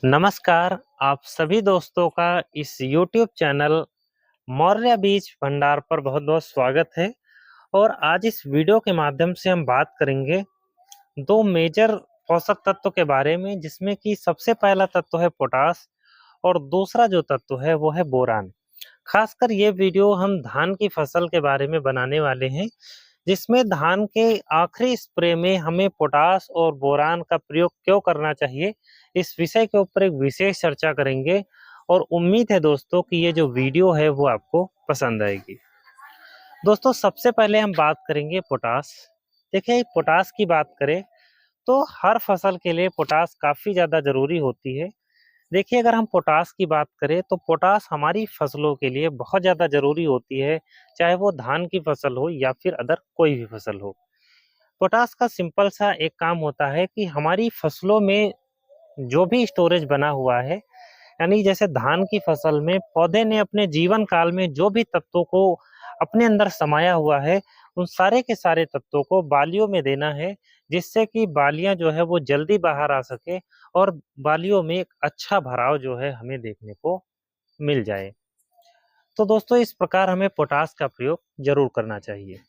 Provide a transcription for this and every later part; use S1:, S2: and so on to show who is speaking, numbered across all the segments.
S1: नमस्कार, आप सभी दोस्तों का इस YouTube चैनल मौर्य बीज भंडार पर बहुत-बहुत स्वागत है। और आज इस वीडियो के माध्यम से हम बात करेंगे 2 मेजर पोषक तत्व के बारे में, जिसमें कि सबसे पहला तत्व है पोटाश और दूसरा जो तत्व है वो है बोरान। खासकर ये वीडियो हम धान की फसल के बारे में बनाने वाले हैं, जिसमें धान के आखिरी स्प्रे में हमें पोटाश और बोरान का प्रयोग क्यों करना चाहिए, इस विषय के ऊपर एक विशेष चर्चा करेंगे। और उम्मीद है दोस्तों कि ये जो वीडियो है वो आपको पसंद आएगी। दोस्तों, सबसे पहले हम बात करेंगे पोटाश। देखिए, पोटाश की बात करें तो हर फसल के लिए पोटाश काफ़ी ज़्यादा ज़रूरी होती है। देखिए, अगर हम पोटाश की बात करें तो पोटाश हमारी फसलों के लिए बहुत ज़्यादा ज़रूरी होती है, चाहे वो धान की फसल हो या फिर अदर कोई भी फसल हो। पोटाश का सिंपल सा एक काम होता है कि हमारी फसलों में जो भी स्टोरेज बना हुआ है, यानी जैसे धान की फसल में पौधे ने अपने जीवन काल में जो भी तत्वों को अपने अंदर समाया हुआ है, उन सारे के सारे तत्वों को बालियों में देना है, जिससे कि बालियां जो है वो जल्दी बाहर आ सके और बालियों में एक अच्छा भराव जो है हमें देखने को मिल जाए। तो दोस्तों, इस प्रकार हमें पोटाश का प्रयोग जरूर करना चाहिए।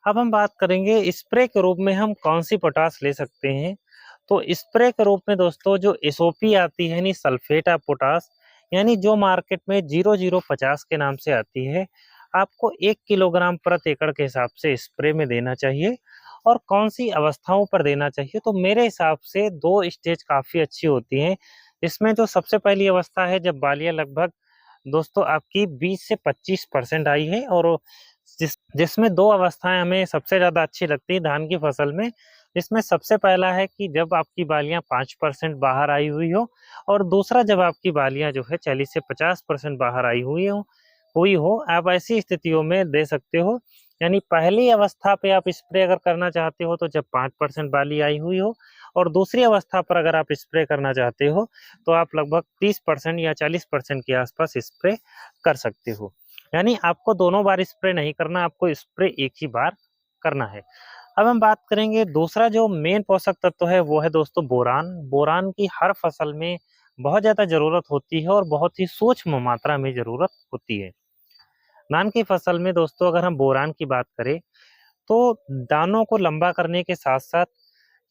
S1: अब हम बात करेंगे स्प्रे के रूप में हम कौन सी पोटाश ले सकते हैं। तो स्प्रे के रूप में दोस्तों जो एसओपी आती है, यानी सल्फेट ऑफ पोटाश, यानी जो मार्केट में 0050 के नाम से आती है, आपको 1 किलोग्राम प्रति एकड़ के हिसाब से स्प्रे में देना चाहिए। और कौन सी अवस्थाओं पर देना चाहिए, तो मेरे हिसाब से 2 स्टेज काफ़ी अच्छी होती हैं। इसमें जो सबसे पहली अवस्था है जब बालियां लगभग दोस्तों आपकी 20 से 25% आई है, और जिसमें 2 अवस्थाएं हमें सबसे ज़्यादा अच्छी लगती है धान की फसल में। इसमें सबसे पहला है कि जब आपकी बालियां 5% बाहर आई हुई हो, और दूसरा जब आपकी बालियां जो है 40 से 50% बाहर आई हुई हो। आप ऐसी स्थितियों में दे सकते हो। यानी पहली अवस्था पे आप स्प्रे अगर करना चाहते हो तो जब 5% बाली आई हुई हो, और दूसरी अवस्था पर अगर आप स्प्रे करना चाहते हो तो आप लगभग 30% या 40% के आसपास स्प्रे कर सकते हो। यानी आपको दोनों बार स्प्रे नहीं करना, आपको स्प्रे एक ही बार करना है। अब हम बात करेंगे दूसरा जो मेन पोषक तत्व है वो है दोस्तों बोरान। बोरान की हर फसल में बहुत ज़्यादा ज़रूरत होती है और बहुत ही सूक्ष्म मात्रा में ज़रूरत होती है। धान की फसल में दोस्तों अगर हम बोरान की बात करें तो दानों को लंबा करने के साथ साथ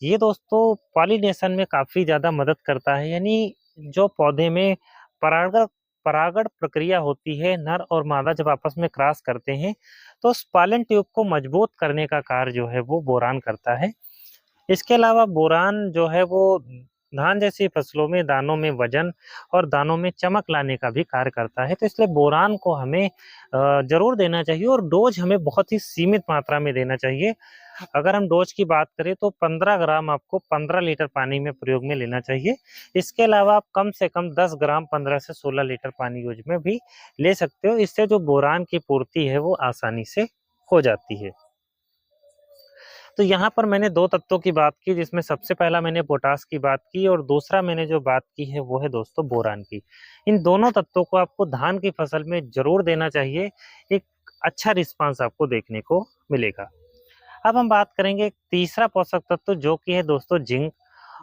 S1: ये दोस्तों पॉलिनेशन में काफ़ी ज़्यादा मदद करता है। यानी जो पौधे में परागण परागण प्रक्रिया होती है, नर और मादा जब आपस में क्रॉस करते हैं, तो उस पॉलन ट्यूब को मजबूत करने का कार्य जो है वो बोरान करता है। इसके अलावा बोरान जो है वो धान जैसी फसलों में दानों में वजन और दानों में चमक लाने का भी कार्य करता है। तो इसलिए बोरान को हमें ज़रूर देना चाहिए, और डोज हमें बहुत ही सीमित मात्रा में देना चाहिए। अगर हम डोज की बात करें तो 15 ग्राम आपको 15 लीटर पानी में प्रयोग में लेना चाहिए। इसके अलावा आप कम से कम 10 ग्राम 15 से 16 लीटर पानी यूज में भी ले सकते हो। इससे जो बोरान की पूर्ति है वो आसानी से हो जाती है। तो यहाँ पर मैंने 2 तत्वों की बात की, जिसमें सबसे पहला मैंने पोटाश की बात की और दूसरा मैंने जो बात की है वो है दोस्तों बोरान की। इन दोनों तत्वों को आपको धान की फसल में ज़रूर देना चाहिए, एक अच्छा रिस्पॉन्स आपको देखने को मिलेगा। अब हम बात करेंगे तीसरा पोषक तत्व जो कि है दोस्तों जिंक।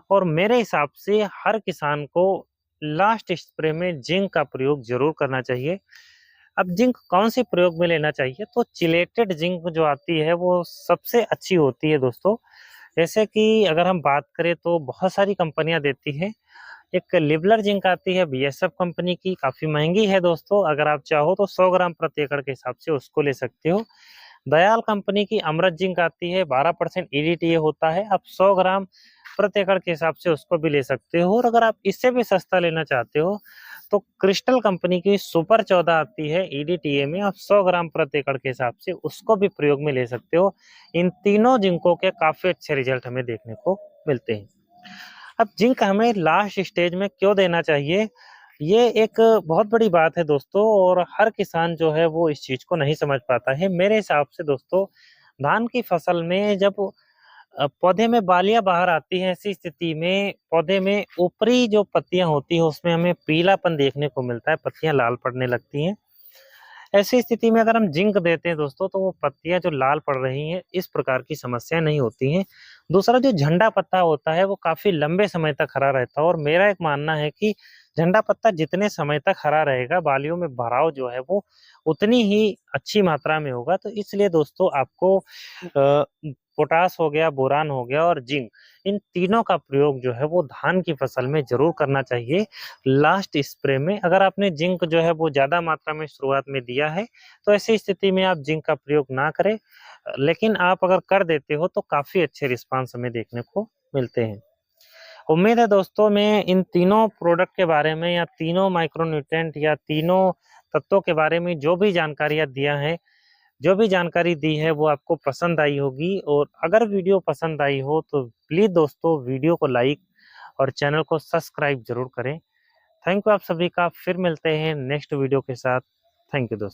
S1: और मेरे हिसाब से हर किसान को लास्ट स्प्रे में जिंक का प्रयोग ज़रूर करना चाहिए। अब जिंक कौन से प्रयोग में लेना चाहिए, तो चिलेटेड जिंक जो आती है वो सबसे अच्छी होती है दोस्तों। जैसे कि अगर हम बात करें तो बहुत सारी कंपनियां देती हैं। एक लिबलर जिंक आती है बीएसएफ कंपनी की, काफ़ी महंगी है दोस्तों। अगर आप चाहो तो 100 ग्राम प्रति एकड़ के हिसाब से उसको ले सकते हो। दयाल कंपनी की अमृत जिंक आती है, 12% ईडीटीए होता है, आप 100 ग्राम प्रति एकड़ के हिसाब से उसको भी ले सकते हो। और अगर आप इससे भी सस्ता लेना चाहते हो तो क्रिस्टल कंपनी की सुपर 14 आती है ईडीटीए में, आप 100 ग्राम प्रति एकड़ के हिसाब से उसको भी प्रयोग में ले सकते हो। इन तीनों जिंकों के काफ़ी अच्छे रिजल्ट हमें देखने को मिलते हैं। अब जिंक हमें लास्ट स्टेज में क्यों देना चाहिए, ये एक बहुत बड़ी बात है दोस्तों, और हर किसान जो है वो इस चीज़ को नहीं समझ पाता है। मेरे हिसाब से दोस्तों धान की फसल में जब पौधे में बालियां बाहर आती हैं, ऐसी स्थिति में पौधे में ऊपरी जो पत्तियां होती है उसमें हमें पीलापन देखने को मिलता है, पत्तियां लाल पड़ने लगती हैं। ऐसी स्थिति में अगर हम जिंक देते हैं दोस्तों तो वो पत्तियां जो लाल पड़ रही हैं इस प्रकार की समस्या नहीं होती हैं। दूसरा जो झंडा पत्ता होता है वो काफी लंबे समय तक हरा रहता है, और मेरा एक मानना है कि झंडा पत्ता जितने समय तक हरा रहेगा, बालियों में भराव जो है वो उतनी ही अच्छी मात्रा में होगा। तो इसलिए दोस्तों आपको पोटास हो गया, बोरान हो गया और जिंक, इन तीनों का प्रयोग जो है वो धान की फसल में जरूर करना चाहिए। लास्ट स्प्रे में अगर आपने जिंक जो है वो ज्यादा मात्रा में शुरुआत में दिया है, तो ऐसी स्थिति में आप जिंक का प्रयोग ना करें, लेकिन आप अगर कर देते हो तो काफी अच्छे रिस्पांस हमें देखने को मिलते हैं। उम्मीद है दोस्तों मैं इन तीनों प्रोडक्ट के बारे में, या तीनों माइक्रोन्यूट्रिएंट या तीनों तत्वों के बारे में जो भी जानकारियां दिया है, जो भी जानकारी दी है वो आपको पसंद आई होगी। और अगर वीडियो पसंद आई हो तो प्लीज दोस्तों वीडियो को लाइक और चैनल को सब्सक्राइब जरूर करें। थैंक यू आप सभी का। फिर मिलते हैं नेक्स्ट वीडियो के साथ। थैंक यू दोस्तों।